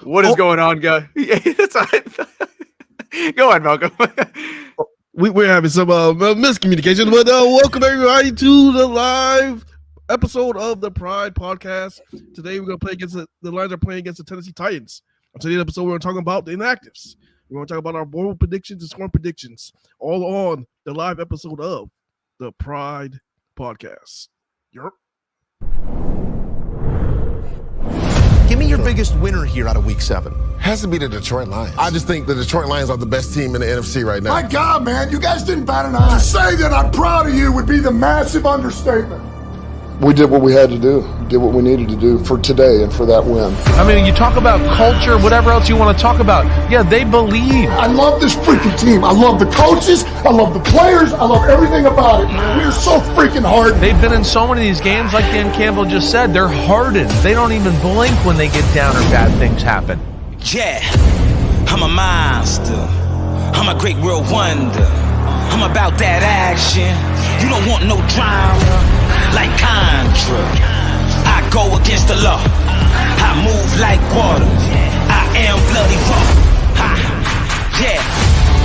What is going on, guys? Yeah, that's Go on, Malcolm. We're having some miscommunication, but welcome everybody to the live episode of the Pride Podcast. Today we're going to play against the Lions are playing against the Tennessee Titans. On today's episode, we're going to talk about the inactives. We're going to talk about our bowl predictions and scoring predictions, all on the live episode of the Pride Podcast. Yep. Give me your biggest winner here out of week 7. Has to be the Detroit Lions. I just think the Detroit Lions are the best team in the NFC right now. My God, man, you guys didn't bat an eye. To say that I'm proud of you would be the massive understatement. We did what we had to do, did what we needed to do for today and for that win. I mean, you talk about culture, whatever else you want to talk about. Yeah, they believe. I love this freaking team. I love the coaches. I love the players. I love everything about it. We are so freaking hard. They've been in so many of these games, like Dan Campbell just said, they're hardened. They don't even blink when they get down or bad things happen. Yeah, I'm a monster. I'm a great world wonder. I'm about that action. You don't want no drama. Like Contra, I go against the law. I move like water. I am bloody raw. Ha, yeah,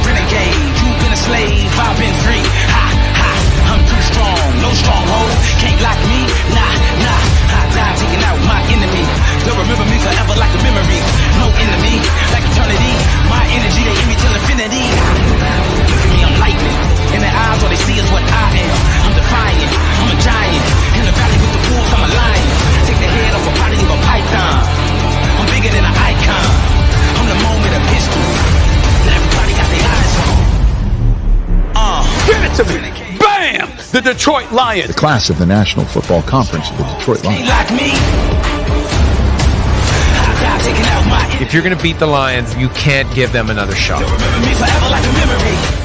renegade. You've been a slave, I've been free. Ha, ha, I'm too strong, no stronghold. Can't lock me, nah. I die taking out my enemy. They'll remember me forever like a memory. No enemy, like eternity. My energy, they give me till infinity. Look at me, I'm lightning. In their eyes, all they see is what I am. I'm defiant, I'm a giant. In the valley with the wolves, I'm a lion. Take the head off a body of a python. I'm bigger than an icon. I'm the moment of history. And everybody got their eyes on. Give it to me. Bam! The Detroit Lions. The class of the National Football Conference of the Detroit Lions. Like me. If you're going to beat the Lions, you can't give them another shot.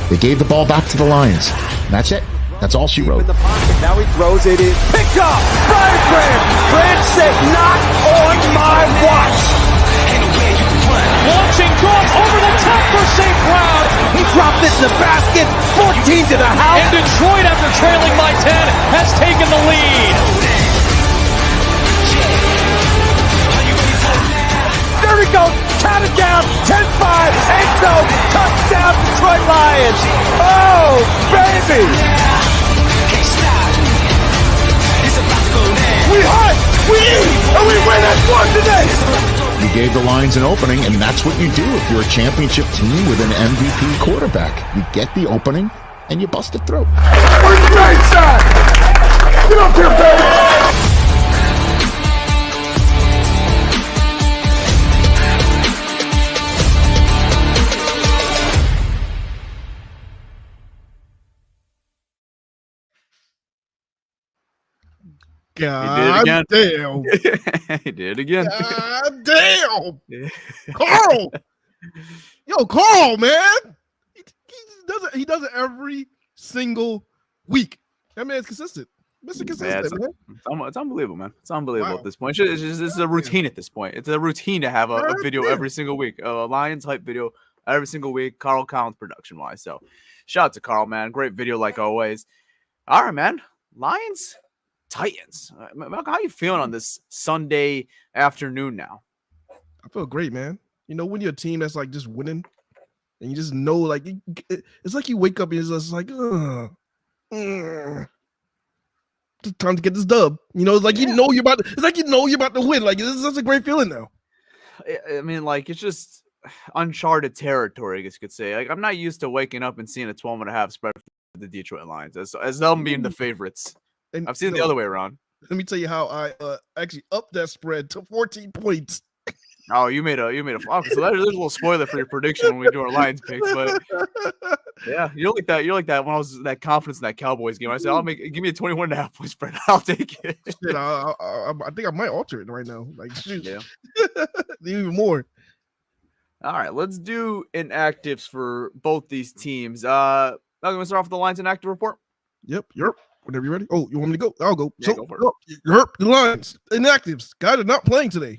They gave the ball back to the Lions. That's it. That's all she wrote. In the pocket. Now he throws it in. Picked up. Brian Grant said, not on my watch. Launching Goff over the top for St. Brown. He dropped it in the basket. 14 to the house. And Detroit, after trailing by 10, has taken the lead. There he goes. Count it down. 10-5. End zone. Touchdown, Detroit Lions. Oh, baby. We hunt, we eat, and we win as one today. You gave the Lions an opening, and that's what you do if you're a championship team with an MVP quarterback. You get the opening, and you bust it through. Where's the right side? Get up here, baby. God damn. He did it again. God damn. Carl. Yo, Carl, man. He does it every single week. That man's consistent. Mr. Consistent, man. It's unbelievable, man. It's unbelievable at this point. It's a routine at this point. It's a routine to have a video every single week. A Lions hype video every single week. Carl Collins production-wise. So shout out to Carl, man. Great video like always. All right, man. Lions Titans. Malcolm, how you feeling on this Sunday afternoon now? I feel great, man. You know, when you're a team that's like just winning and you just know, like, it's like you wake up and it's just like, it's time to get this dub. You know, it's like, you know, you're about to win. Like, this is such a great feeling now. I mean, like, it's just uncharted territory, I guess you could say. Like, I'm not used to waking up and seeing a 12.5 spread for the Detroit Lions as them being the favorites. And I've seen it the other way around. Let me tell you how I actually upped that spread to 14 points. Oh, you made a okay, so there's a little spoiler for your prediction when we do our Lions picks, but yeah, you're like that when I was that confidence in that Cowboys game. I said, give me a 21.5 point spread. I'll take it. Shit, I think I might alter it right now. Like, shoot. Yeah. Even more. All right, let's do inactives for both these teams. I'm gonna start off with the Lions inactive report. Yep. Whenever you're ready. Oh, you want me to go? I'll go. Yeah, so, go the Lions inactives. Guys are not playing today.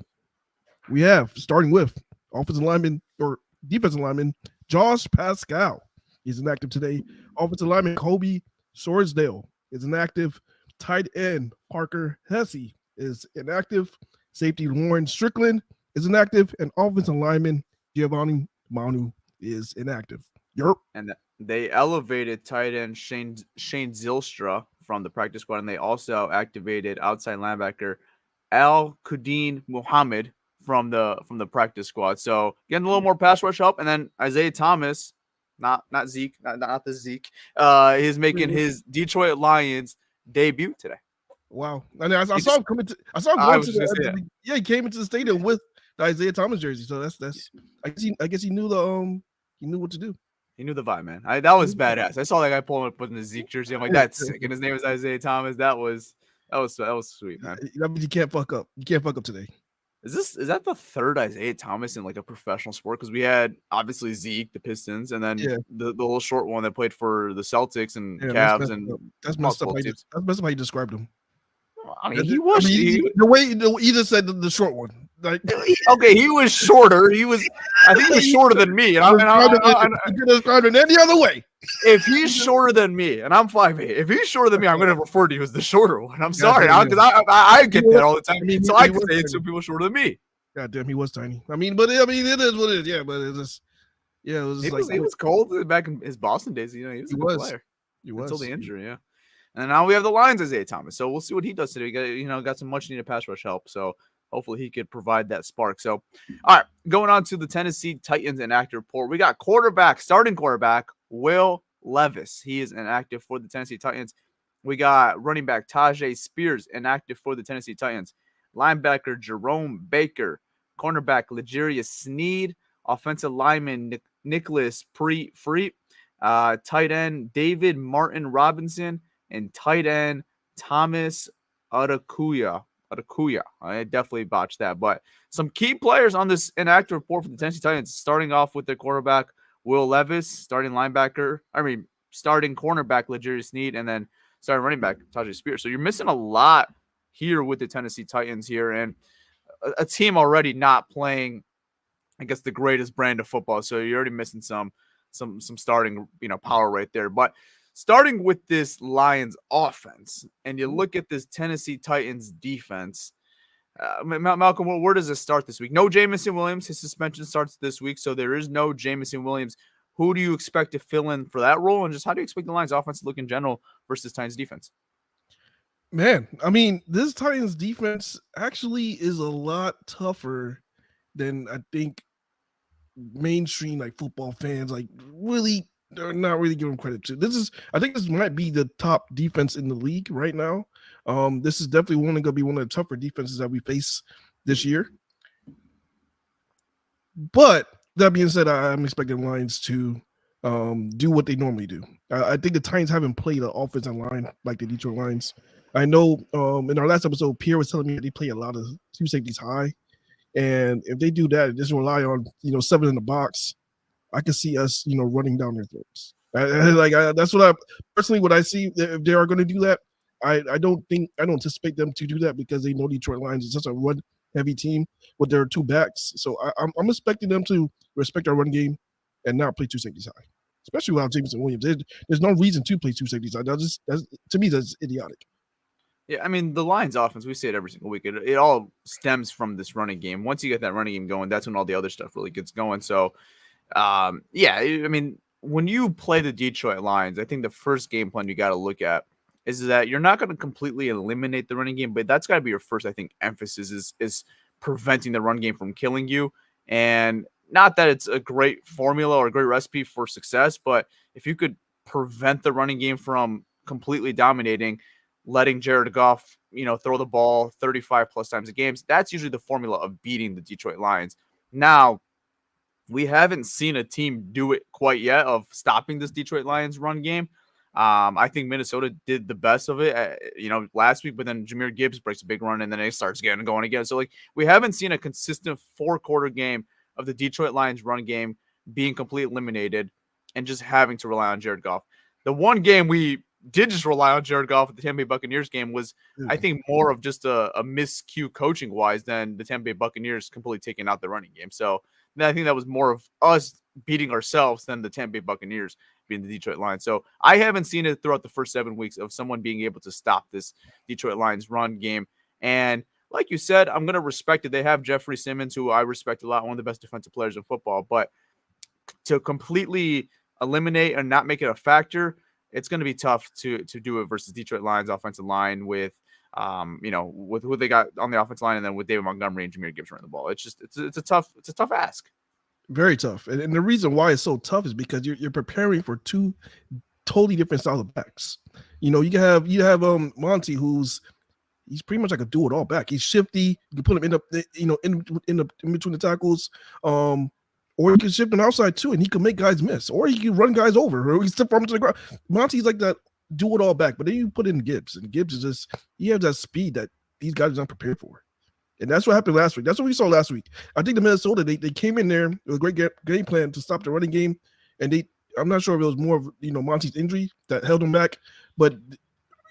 We have, starting with offensive lineman or defensive lineman Josh Pascal. He's inactive today. Offensive lineman Kobe Sorsdale is inactive. Tight end Parker Hesse is inactive. Safety Lauren Strickland is inactive, and offensive lineman Giovanni Manu is inactive. Yerp. And they elevated tight end Shane Zylstra from the practice squad, and they also activated outside linebacker Al Qudin Muhammad from the practice squad. So getting a little more pass rush help, and then Isaiah Thomas, not Zeke, not the Zeke, is making his Detroit Lions debut today. Wow! I saw him coming. I saw him going to the. Yeah, he came into the stadium with the Isaiah Thomas jersey. So that's. I guess he knew he knew what to do. He knew the vibe, man. That was badass. I saw that guy pulling up in the Zeke jersey. I'm like, that's sick. And his name is Isaiah Thomas. That was sweet, man. That means you can't fuck up. You can't fuck up today. Is that the third Isaiah Thomas in like a professional sport? Because we had obviously Zeke, the Pistons, and then the little short one that played for the Celtics and Cavs and that's messed up. That's messed up how you described him. I mean, he was the way you just said the short one. Like, okay, he was shorter. I think he was shorter than me. And you could describe it any other way. If he's shorter than me, and I'm 5'8", if he's shorter than me, I'm going to refer to you as the shorter one. I'm sorry, because I get that all the time. So I can say some people shorter than me. God damn, he was tiny. I mean, it is what it is. Yeah, but it's just, it was just he was cold back in his Boston days. He was a good player. He was until the injury. Yeah. And now we have the Lions Isaiah Thomas. So we'll see what he does today. Got some much needed pass rush help. So hopefully he could provide that spark. So, all right, going on to the Tennessee Titans inactive report. We got starting quarterback, Will Levis. He is inactive for the Tennessee Titans. We got running back Tajay Spears inactive for the Tennessee Titans. Linebacker Jerome Baker. Cornerback L'Jarius Sneed. Offensive lineman Nicholas Freet. Tight end David Martin Robinson. And tight end Thomas Adakuya. I definitely botched that. But some key players on this inactive report for the Tennessee Titans, starting off with their quarterback, Will Levis, starting cornerback, L'Jarius Sneed, and then starting running back, Tajay Spears. So you're missing a lot here with the Tennessee Titans here, and a team already not playing, I guess, the greatest brand of football. So you're already missing some starting, power right there. But starting with this Lions offense, and you look at this Tennessee Titans defense, Malcolm, where does it start this week? No Jameson Williams. His suspension starts this week, so there is no Jameson Williams. Who do you expect to fill in for that role, and just how do you expect the Lions offense to look in general versus Titans defense? Man, I mean, this Titans defense actually is a lot tougher than I think mainstream football fans really. They're not really giving credit to. I think this might be the top defense in the league right now. This is definitely going to be one of the tougher defenses that we face this year. But that being said, I'm expecting Lions to do what they normally do. I think the Titans haven't played an offensive line like the Detroit Lions. I know in our last episode, Pierre was telling me they play a lot of two safeties high. And if they do that, just rely on 7 in the box, I can see us, running down their throats. That's what I see. If they are going to do that, I don't anticipate them to do that because they know Detroit Lions is such a run-heavy team with their two backs. So I'm expecting them to respect our run game and not play two safeties high, especially without Jameson Williams. There's no reason to play two safeties high. To me, that's idiotic. Yeah, I mean, the Lions offense, we see it every single week. It all stems from this running game. Once you get that running game going, that's when all the other stuff really gets going. So, I mean, when you play the Detroit Lions, I think the first game plan you got to look at is that you're not going to completely eliminate the running game, but that's got to be your first, I think, emphasis is preventing the run game from killing you. And not that it's a great formula or a great recipe for success, but if you could prevent the running game from completely dominating, letting Jared Goff, throw the ball 35 plus times a game, that's usually the formula of beating the Detroit Lions. Now, we haven't seen a team do it quite yet of stopping this Detroit Lions run game. I think Minnesota did the best of it, last week, but then Jahmyr Gibbs breaks a big run and then it starts getting going again. So we haven't seen a consistent 4-quarter game of the Detroit Lions run game being completely eliminated and just having to rely on Jared Goff. The one game we did just rely on Jared Goff at the Tampa Bay Buccaneers game was, I think, more of just a miscue coaching wise than the Tampa Bay Buccaneers completely taking out the running game. So I think that was more of us beating ourselves than the Tampa Bay Buccaneers being the Detroit Lions. So I haven't seen it throughout the first 7 weeks of someone being able to stop this Detroit Lions run game. And like you said, I'm going to respect it. They have Jeffrey Simmons, who I respect a lot, one of the best defensive players in football. But to completely eliminate and not make it a factor, it's going to be tough to do it versus Detroit Lions offensive line with with who they got on the offensive line, and then with David Montgomery and Jahmyr Gibbs running the ball. It's a tough ask. Very tough. And the reason why it's so tough is because you're preparing for two totally different styles of backs. You have Monty, he's pretty much like a do-it-all back. He's shifty. You can put him in between the tackles, or you can shift him outside too, and he can make guys miss, or he can run guys over, or he can step from to the ground. Monty's like that do-it-all back, but then you put in Gibbs, and Gibbs is just he has that speed that these guys are not prepared for, and that's what happened last week. That's what we saw last week. I think the Minnesota they came in there with a great game plan to stop the running game, and I'm not sure if it was more of Monty's injury that held him back, but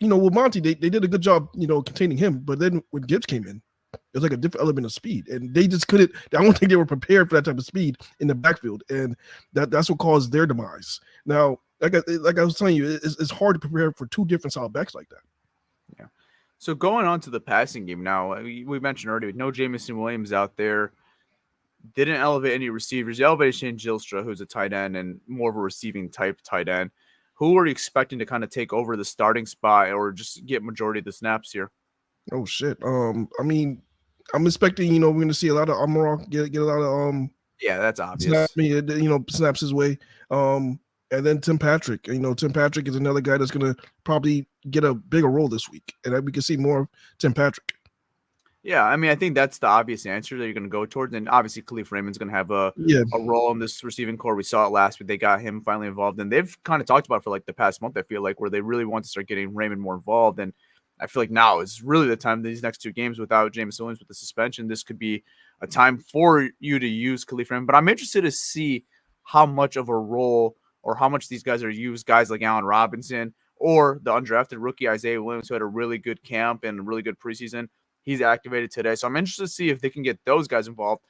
with Monty, they did a good job, containing him. But then when Gibbs came in, it was like a different element of speed, and they just couldn't. I don't think they were prepared for that type of speed in the backfield, and that's what caused their demise. Now, like I was telling you, it's hard to prepare for two different style backs like that. Yeah. So going on to the passing game now, we mentioned already, no Jameson Williams out there. Didn't elevate any receivers. He elevated Shane Gilstra, who's a tight end and more of a receiving type tight end. Who are you expecting to kind of take over the starting spot or just get majority of the snaps here? Oh shit. I mean, I'm expecting, we're going to see a lot of Amaral get a lot of yeah, that's obvious. Snaps his way. And then Tim Patrick. Tim Patrick is another guy that's going to probably get a bigger role this week, and we can see more of Tim Patrick. Yeah, I mean, I think that's the obvious answer that you're going to go towards. And obviously, Khalif Raymond's going to have a role in this receiving core. We saw it last week. They got him finally involved. And they've kind of talked about it for like the past month, I feel like, where they really want to start getting Raymond more involved. And I feel like now is really the time, these next two games without Jameson Williams with the suspension, this could be a time for you to use Khalif Raymond. But I'm interested to see how much of a role or how much these guys are used, guys like Allen Robinson or the undrafted rookie Isaiah Williams, who had a really good camp and a really good preseason. He's activated today. So I'm interested to see if they can get those guys involved.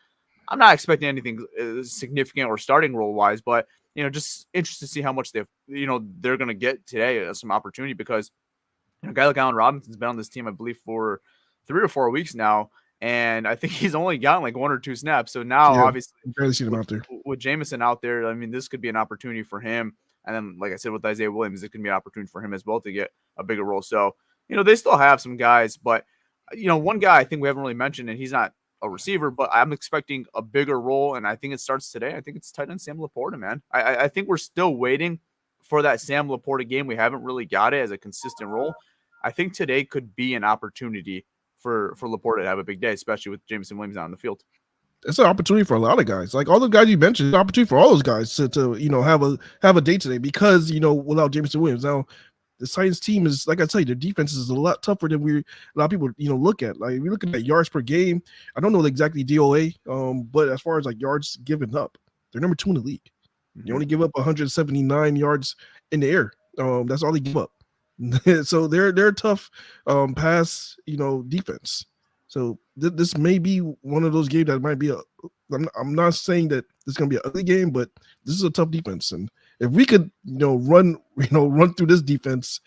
I'm not expecting anything significant or starting role-wise, but, just interested to see how much they're going to get today, some opportunity, because a guy like Allen Robinson's been on this team, I believe, for 3 or 4 weeks now, and I think he's only gotten like 1 or 2 snaps. So now, obviously, barely seen him out there. With Jameson out there, I mean, this could be an opportunity for him. And then, like I said, with Isaiah Williams, it could be an opportunity for him as well to get a bigger role. So, they still have some guys, but one guy I think we haven't really mentioned, and he's not a receiver, but I'm expecting a bigger role, and I think it starts today. I think it's tight end Sam Laporta, man. I think we're still waiting for that Sam Laporta game. We haven't really got it as a consistent role. I think today could be an opportunity for Laporta to have a big day, especially with Jameson Williams out on the field. It's an opportunity for a lot of guys. Like all the guys you mentioned, it's an opportunity for all those guys to have a day today because, without Jameson Williams. Now, the Titans team is, like I tell you, their defense is a lot tougher than a lot of people, look at. Like, we're looking at yards per game. I don't know exactly DOA, but as far as like yards given up, they're number 2 in the league. Mm-hmm. You only give up 179 yards in the air. That's all they give up. So they're tough pass, defense. So this may be one of those games that might be I'm not saying that it's going to be an ugly game, but this is a tough defense, and if we could, run through this defense,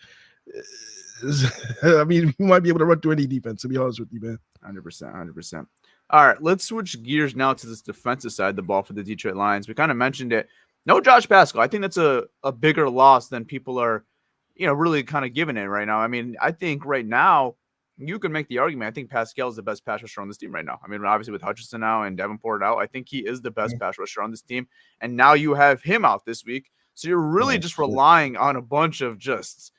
I mean, we might be able to run through any defense. To be honest with you, man, 100%. All right, let's switch gears now to this defensive side of the ball for the Detroit Lions. We kind of mentioned it. No Josh Pascal. I think that's a bigger loss than people are, really kind of giving it right now. I mean, I think right now, you can make the argument. I think Pascal is the best pass rusher on this team right now. I mean, obviously with Hutchinson now and Davenport out, I think he is the best pass rusher on this team. And now you have him out this week. So you're really just relying on a bunch of just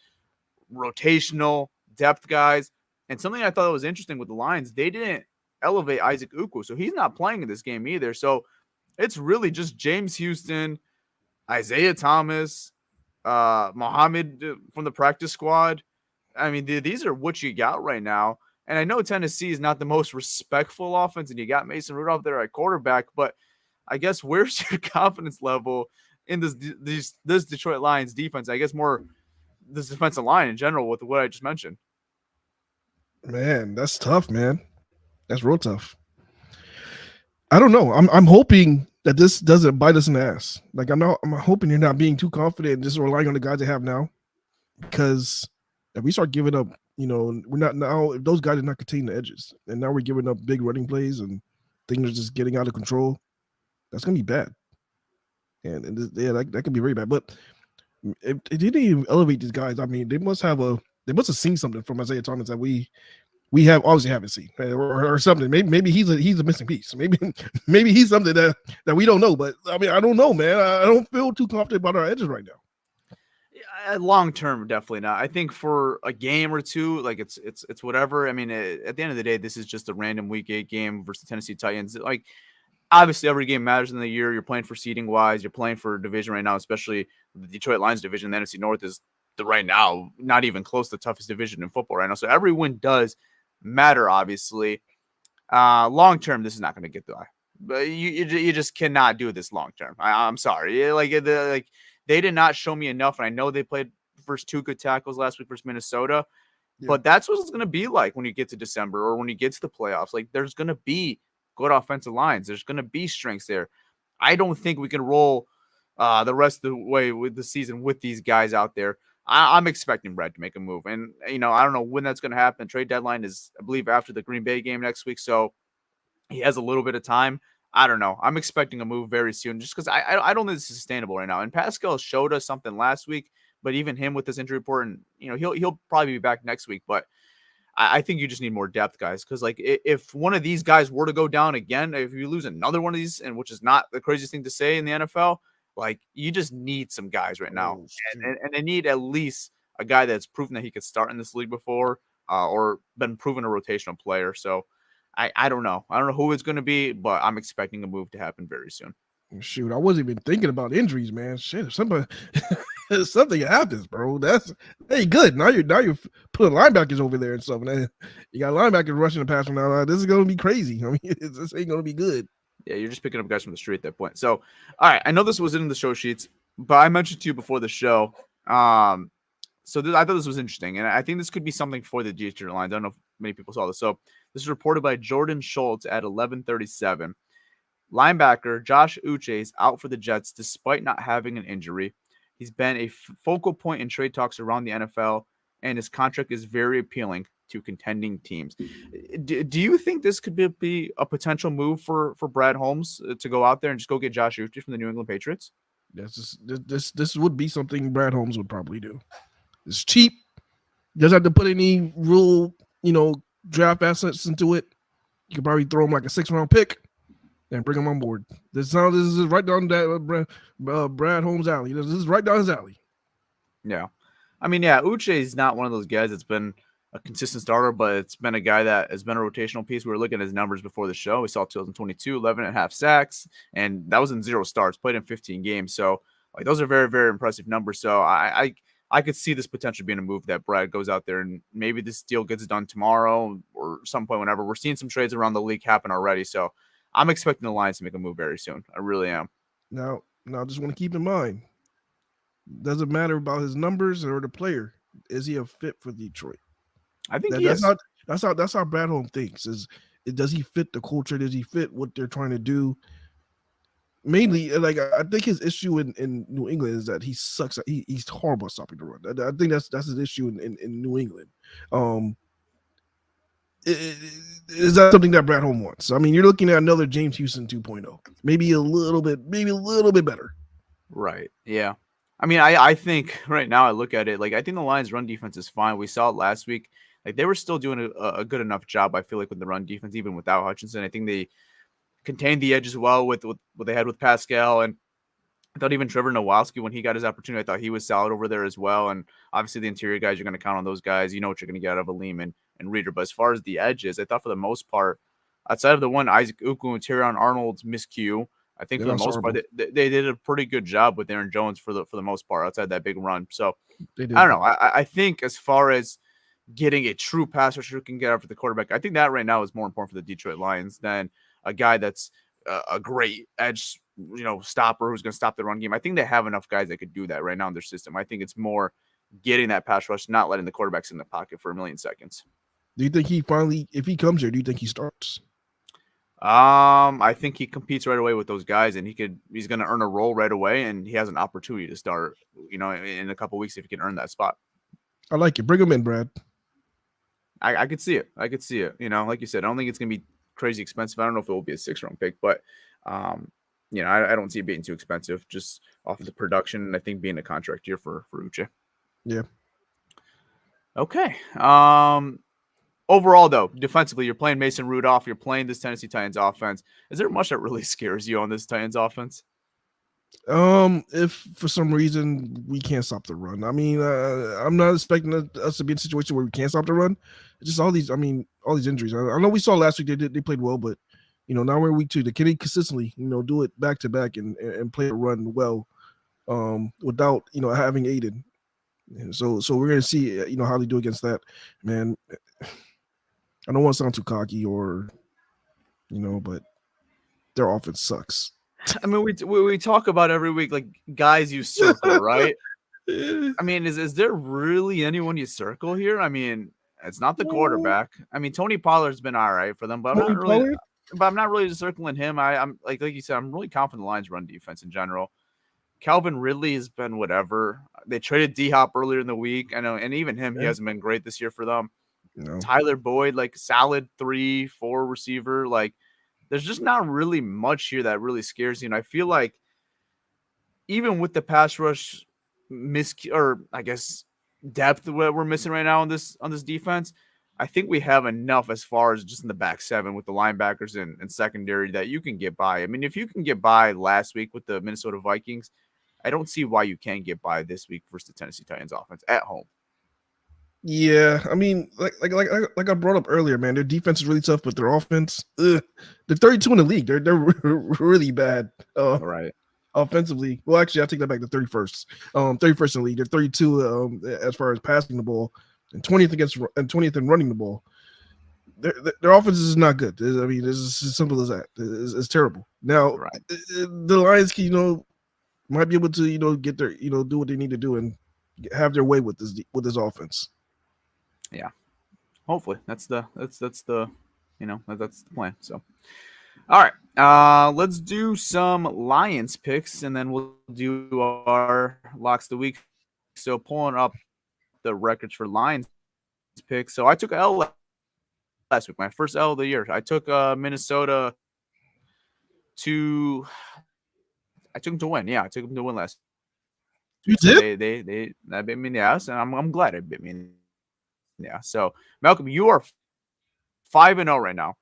rotational depth guys. And something I thought was interesting with the Lions, they didn't elevate Isaac Ukwu. So he's not playing in this game either. So it's really just James Houston, Isaiah Thomas, Muhammad from the practice squad. I mean, these are what you got right now. And I know Tennessee is not the most respectful offense, and you got Mason Rudolph there at quarterback, but I guess where's your confidence level in this Detroit Lions defense? I guess more this defensive line in general with what I just mentioned. Man, that's tough, man. That's real tough. I don't know. I'm hoping that this doesn't bite us in the ass. Like I'm hoping you're not being too confident and just relying on the guys they have now, because if we start giving up we're not now. If those guys are not containing the edges, and now we're giving up big running plays and things are just getting out of control, that's gonna be bad. And that could be very bad. But if they didn't even elevate these guys, I mean, they must have seen something from Isaiah Thomas that we have obviously haven't seen, or something. Maybe he's a missing piece. Maybe he's something that we don't know. But I mean, I don't know, man. I don't feel too confident about our edges right now. Long term, definitely not. I think for a game or two, like it's whatever. I mean, at the end of the day, this is just a random Week 8 game versus the Tennessee Titans. Like, obviously, every game matters in the year. You're playing for seeding wise. You're playing for division right now, especially the Detroit Lions division. The NFC North is right now not even close to the toughest division in football right now. So every win does matter, obviously. Long term, this is not going to get by. But you just cannot do this long term. I'm sorry. They did not show me enough, and I know they played the first 2 good tackles last week versus Minnesota. Yeah. But that's what it's going to be like when you get to December or when you get to the playoffs. Like, there's going to be good offensive lines. There's going to be strengths there. I don't think we can roll the rest of the way with the season with these guys out there. I'm expecting Brad to make a move. And, I don't know when that's going to happen. Trade deadline is, I believe, after the Green Bay game next week. So he has a little bit of time. I don't know. I'm expecting a move very soon just because I don't think this is sustainable right now. And Pascal showed us something last week, but even him with this injury report, and he'll probably be back next week. But I think you just need more depth, guys, because like if one of these guys were to go down again, if you lose another one of these, and which is not the craziest thing to say in the NFL, like you just need some guys right now, and they need at least a guy that's proven that he could start in this league before, or been proven a rotational player. So. I don't know. I don't know who it's going to be, but I'm expecting a move to happen very soon. Shoot, I wasn't even thinking about injuries, man. Shit, if somebody something happens, bro, that's good. Now you're putting linebackers over there and stuff. And you got linebackers rushing the pass from now. This is going to be crazy. I mean, this ain't going to be good. Yeah, you're just picking up guys from the street at that point. So, all right, I know this was in the show sheets, but I mentioned to you before the show. I thought this was interesting, and I think this could be something for the Detroit Lions. I don't know if many people saw this. So this is reported by Jordan Schultz at 11:37. Linebacker Josh Uche is out for the Jets despite not having an injury. He's been a focal point in trade talks around the NFL, and his contract is very appealing to contending teams. Do you think this could be a potential move for Brad Holmes to go out there and just go get Josh Uche from the New England Patriots? This would be something Brad Holmes would probably do. It's cheap. Doesn't have to put any real, draft assets into it. You could probably throw him like a 6th-round pick and bring him on board. This is right down that Brad Holmes' alley. This is right down his alley. Yeah. I mean, yeah, Uche is not one of those guys that's been a consistent starter, but it's been a guy that has been a rotational piece. We were looking at his numbers before the show. We saw 2022, 11.5 sacks, and that was in 0 starts, played in 15 games. So, like, those are very, very impressive numbers. So I could see this potentially being a move that Brad goes out there and maybe this deal gets done tomorrow or some point whenever. We're seeing some trades around the league happen already. So I'm expecting the Lions to make a move very soon. I really am. Now, I just want to keep in mind, doesn't matter about his numbers or the player. Is he a fit for Detroit? I think he is. That's how Brad Holmes thinks. Does he fit the culture? Does he fit what they're trying to do? Mainly, like I think his issue in New England is that he sucks. He's horrible at stopping the run. I think that's his issue in New England. Is that something that Brad Holmes wants? I mean, you're looking at another James Houston 2.0, maybe a little bit better. Right. Yeah. I mean, I think right now I look at it like I think the Lions' run defense is fine. We saw it last week. Like they were still doing a good enough job. I feel like with the run defense, even without Hutchinson, I think they contained the edge as well with what they had with Pascal. And I thought even Trevor Nowalski, when he got his opportunity, I thought he was solid over there as well. And obviously the interior guys, you're going to count on those guys. You know what you're going to get out of Aleem and Reader. But as far as the edges, I thought for the most part, outside of the one Isaac Uku and Tyrion Arnold's miscue, I think for the most part, they did a pretty good job with Aaron Jones for the most part outside that big run. So I don't know. I think as far as getting a true pass rusher who can get after the quarterback, I think that right now is more important for the Detroit Lions than a guy that's a great edge, stopper who's going to stop the run game. I think they have enough guys that could do that right now in their system. I think it's more getting that pass rush, not letting the quarterbacks in the pocket for a million seconds. Do you think if he comes here, do you think he starts? I think he competes right away with those guys, and he's going to earn a role right away, and he has an opportunity to start, in a couple of weeks if he can earn that spot. I like it. Bring him in, Brad. I could see it. I could see it. You know, like you said, I don't think it's gonna be crazy expensive. I don't know if it will be a 6th-round pick, but you know, I don't see it being too expensive just off of the production. And I think being a contract year for Uche. Yeah. Okay. Overall, though, defensively, you're playing Mason Rudolph. You're playing this Tennessee Titans offense. Is there much that really scares you on this Titans offense? If for some reason we can't stop the run, I mean, I'm not expecting us to be in a situation where we can't stop the run. It's just all these injuries. I know we saw last week they played well, but you know, now we're in week 2. They can consistently, you know, do it back to back and play the run well, without, you know, having Aiden. And so we're gonna see, you know, how they do against that. Man, I don't want to sound too cocky or, you know, but their offense sucks. I mean, we talk about every week, like, guys you circle, right? I mean, is there really anyone you circle here? I mean, it's not the quarterback. I mean, Tony Pollard's been all right for them, but I'm not really circling him. I'm like you said, I'm really confident in the Lions' run defense in general. Calvin Ridley has been whatever. They traded D-Hop earlier in the week. I know, and even him, he hasn't been great this year for them. No. Tyler Boyd, like, solid 3-4 receiver. Like, there's just not really much here that really scares you. And I feel like even with the pass rush depth that we're missing right now on this defense, I think we have enough as far as just in the back 7 with the linebackers and secondary that you can get by. I mean, if you can get by last week with the Minnesota Vikings, I don't see why you can't get by this week versus the Tennessee Titans offense at home. Yeah, I mean, like I brought up earlier, man, their defense is really tough, but their offense, they're 32 in the league. They're really bad. Right. Offensively. Well, actually, I take that back to 31st. 31st in the league. They're 32 as far as passing the ball, and 20th in running the ball. Their offense is not good. I mean, it's as simple as that. It's terrible. Now, right. The Lions can, you know, might be able to, you know, get their, you know, do what they need to do and have their way with this offense. Yeah, hopefully that's the you know, that's the plan. So, all right, let's do some Lions picks and then we'll do our locks of the week. So pulling up the records for Lions picks. So I took an L last week, my first L of the year. I took Minnesota I took them to win. Yeah, I took them to win last week. You did? They bit me in the ass, and I'm glad it bit me. Yeah. So Malcolm, you are 5-0 right now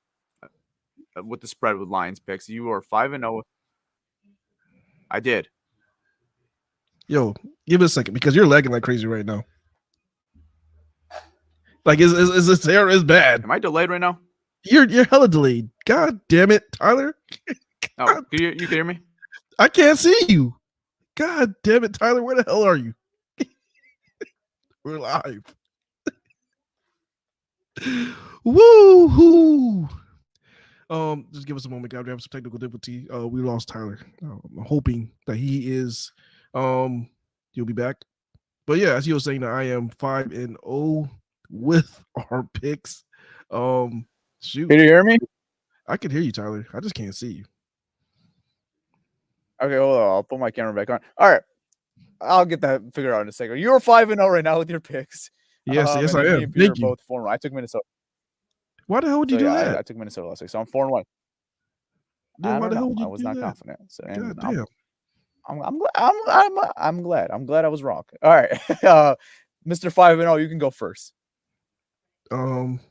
with the spread with Lions picks. You are 5-0. I did. Yo, give it a second because you're lagging like crazy right now. Like, is this there? Is bad? Am I delayed right now? You're hella delayed. God damn it, Tyler. Oh, you can hear me? I can't see you. God damn it, Tyler. Where the hell are you? We're live. Woo-hoo. Just give us a moment, guys. We have some technical difficulty. We lost Tyler. I'm hoping that he is he'll be back. But yeah, as you were saying, I am 5-0 with our picks. Shoot. Can you hear me? I can hear you, Tyler. I just can't see you. Okay, hold on. I'll put my camera back on. All right. I'll get that figured out in a second. You're 5-0 right now with your picks. Yes, I am. Thank you. Both 4-1. I took Minnesota. Why the hell would you do that? I took Minnesota last week, so I'm 4-1. Dude, why the hell would you I was do not that? confident. So, God damn. I'm glad. I'm glad I was wrong. All right, Mr. 5-0, you can go first.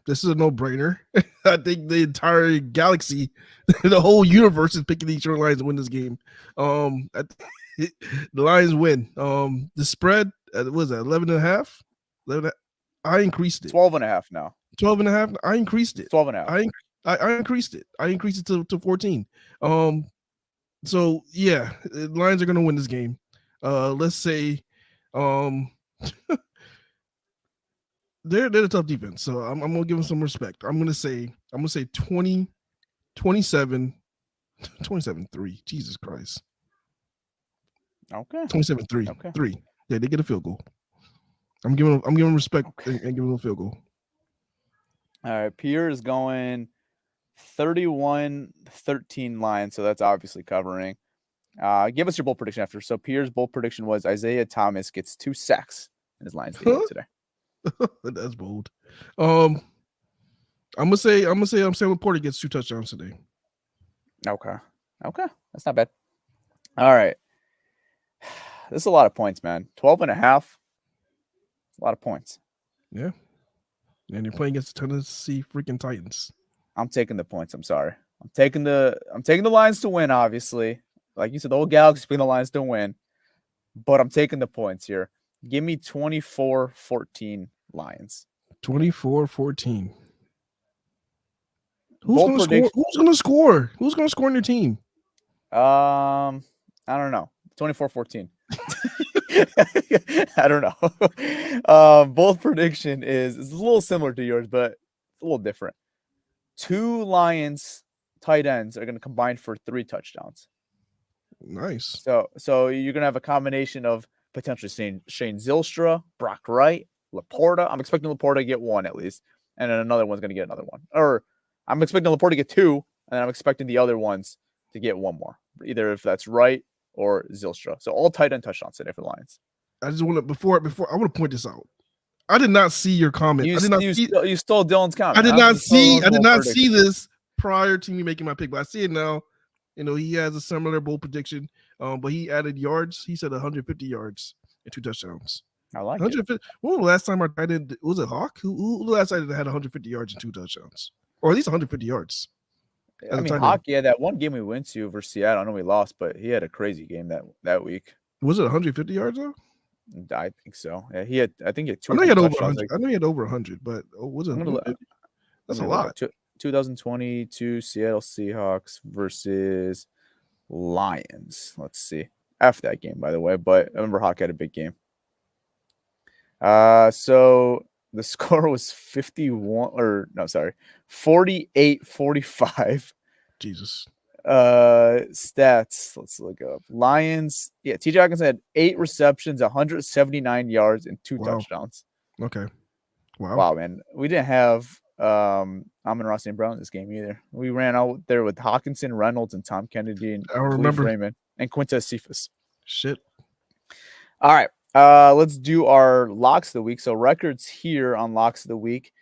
This is a no-brainer. I think the entire galaxy, the whole universe is picking the Detroit Lions to win this game. The Lions win. The spread, what was that, 11.5? 11. I increased it. 12.5 now. 12.5. I increased it. 12.5. I increased it. I increased it to 14. So yeah, the Lions are gonna win this game. Let's say, they're a tough defense, so I'm gonna give them some respect. I'm gonna say 20, 27, 27-3. Jesus Christ. Okay. 27-3. Okay. 3. Yeah, they get a field goal. I'm giving them respect and giving them a field goal. All right, Pierre is going 31-13 Lions, so that's obviously covering. Give us your bold prediction after. So Pierre's bold prediction was Isaiah Thomas gets 2 sacks in his Lions game today. That's bold. I'm gonna say Sam Laporta gets 2 touchdowns today. Okay. That's not bad. All right. This is a lot of points, man. 12 and a half. A lot of points. Yeah. And you're playing against the Tennessee freaking Titans. I'm taking the points. I'm sorry. I'm taking the Lions to win, obviously. Like you said, the whole Galaxy picking the Lions to win. But I'm taking the points here. Give me 24-14 Lions. 24-14. Who's gonna score? Who's gonna score? Who's gonna score on your team? I don't know. 24-14. I don't know. Both prediction is a little similar to yours, but it's a little different. 2 Lions tight ends are going to combine for 3 touchdowns. Nice. So you're going to have a combination of potentially Shane Zylstra, Brock Wright, Laporta. I'm expecting Laporta to get 1 at least, and then another one's going to get another one. Or I'm expecting Laporta to get 2, and then I'm expecting the other ones to get 1 more, either if that's Wright or Zylstra. So all tight end touchdowns today for the Lions. I just want to before I want to point this out. I did not see your comment. You stole Dylan's comment. I did not see this prior to me making my pick, but I see it now. You know, he has a similar bold prediction, but he added yards. He said 150 yards and 2 touchdowns. I like 150. it. When was the last time I did? Was it Hawk? Who the last time that had 150 yards and 2 touchdowns, or at least 150 yards? I mean, Hawk. Yeah, that one game we went to versus Seattle. I know we lost, but he had a crazy game that week. Was it 150 yards though? I think so. Yeah, he had. I think he had 2. I know he had over 100. I know he had over 100, but was it? That's a lot. 2022 Seattle Seahawks versus Lions. Let's see. After that game, by the way, but I remember Hawk had a big game. So the score was 48-45. Jesus. Stats. Let's look up. Lions. Yeah, TJ Hawkinson had 8 receptions, 179 yards, and 2 touchdowns. Okay. Wow, man. We didn't have Amon-Ra St. Brown in this game either. We ran out there with Hawkinson, Reynolds, and Tom Kennedy, and I remember Raymond and Quintez Cephas. Shit. All right. Let's do our locks of the week. So records here on locks of the week.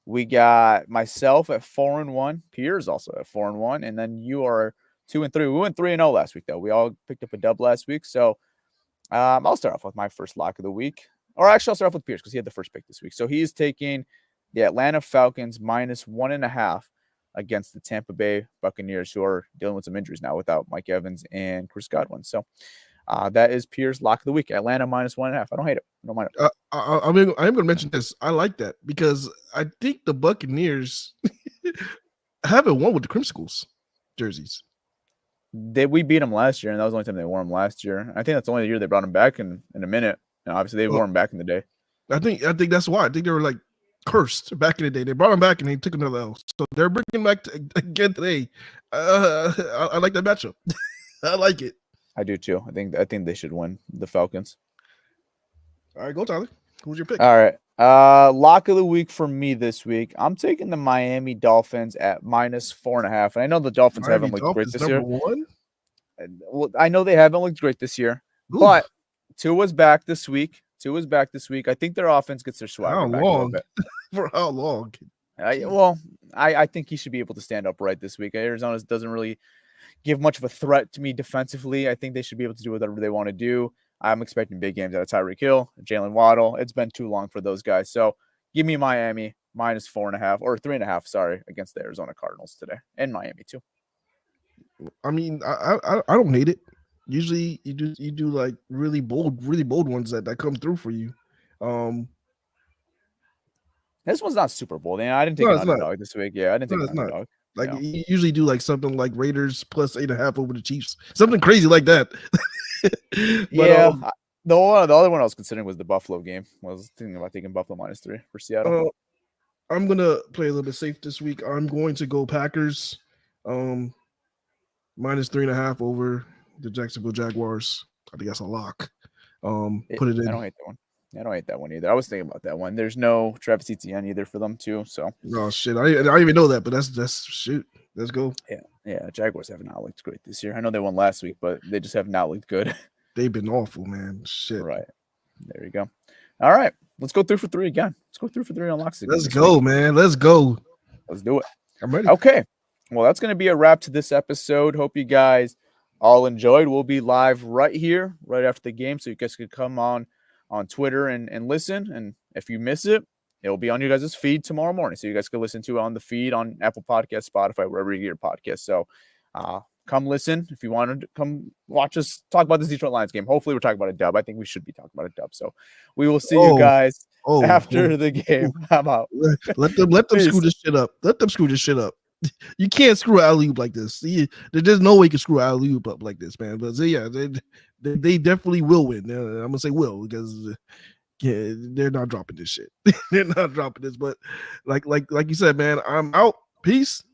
We got myself at 4-1. Piers also at 4-1, and then you are 2-3. We went 3-0 last week, though. We all picked up a dub last week. So I'll start off with my first lock of the week. Or actually, I'll start off with Piers because he had the first pick this week. So he's taking the Atlanta Falcons -1.5 against the Tampa Bay Buccaneers, who are dealing with some injuries now without Mike Evans and Chris Godwin. So that is Piers' lock of the week. Atlanta -1.5. I don't hate it. I don't mind it. I'm going to mention this. I like that because I think the Buccaneers haven't won with the Crimsicles jerseys. We beat them last year, and that was the only time they wore them last year. I think that's the only year they brought them back in a minute. And obviously, they wore them back in the day. I think that's why. I think they were like cursed back in the day. They brought them back, and they took another L. So they're bringing back again today. I like that matchup. I like it. I do too. I think they should win, the Falcons. All right, go Tyler. Who's your pick? All right. Lock of the week for me this week. I'm taking the Miami Dolphins at -4.5. And I know the Dolphins haven't looked great this year. Well, I know they haven't looked great this year. Ooh. But Tua's back this week. I think their offense gets their swagger back a little bit. For how long? I think he should be able to stand upright this week. Arizona doesn't really give much of a threat to me defensively. I think they should be able to do whatever they want to do. I'm expecting big games out of Tyreek Hill, Jalen Waddle. It's been too long for those guys. So give me Miami -4.5 or 3.5, sorry, against the Arizona Cardinals today, and Miami too. I mean, I don't hate it. Usually you do like really bold ones that come through for you. This one's not super bold. I didn't take an underdog this week. Yeah, I didn't take an underdog. Like you usually do like something like Raiders +8.5 over the Chiefs, something crazy like that. Yeah, the other one I was considering was the Buffalo game. I was thinking about taking Buffalo -3 for Seattle. I'm gonna play a little bit safe this week. I'm going to go Packers -3.5 over the Jacksonville Jaguars. I think that's a lock. Put it in. I don't hate that one. I don't hate that one either. I was thinking about that one. There's no Travis Etienne either for them too. So oh shit, I didn't even know that, but that's shoot. Let's go. Yeah. Jaguars have not looked great this year. I know they won last week, but they just have not looked good. They've been awful, man. Shit. Right. There you go. All right. Let's go 3 for 3 again. Let's go 3 for 3 on locks again. Let's go, man. Let's go. Let's do it. I'm ready. Okay. Well, that's going to be a wrap to this episode. Hope you guys all enjoyed. We'll be live right here, right after the game, so you guys can come on Twitter and listen. And if you miss it, it'll be on you guys' feed tomorrow morning, so you guys can listen to it on the feed on Apple Podcasts, Spotify, wherever you get your podcast. So come listen if you want to come watch us talk about this Detroit Lions game. Hopefully we're talking about a dub. I think we should be talking about a dub. So we will see you guys after the game. How about let them screw this shit up. Let them screw this shit up. You can't screw alley-oop like this. There's no way you can screw alley-oop up like this, man. But yeah, they definitely will win. I'm gonna say will because they're not dropping this shit. They're not dropping this. But like you said, man, I'm out. Peace.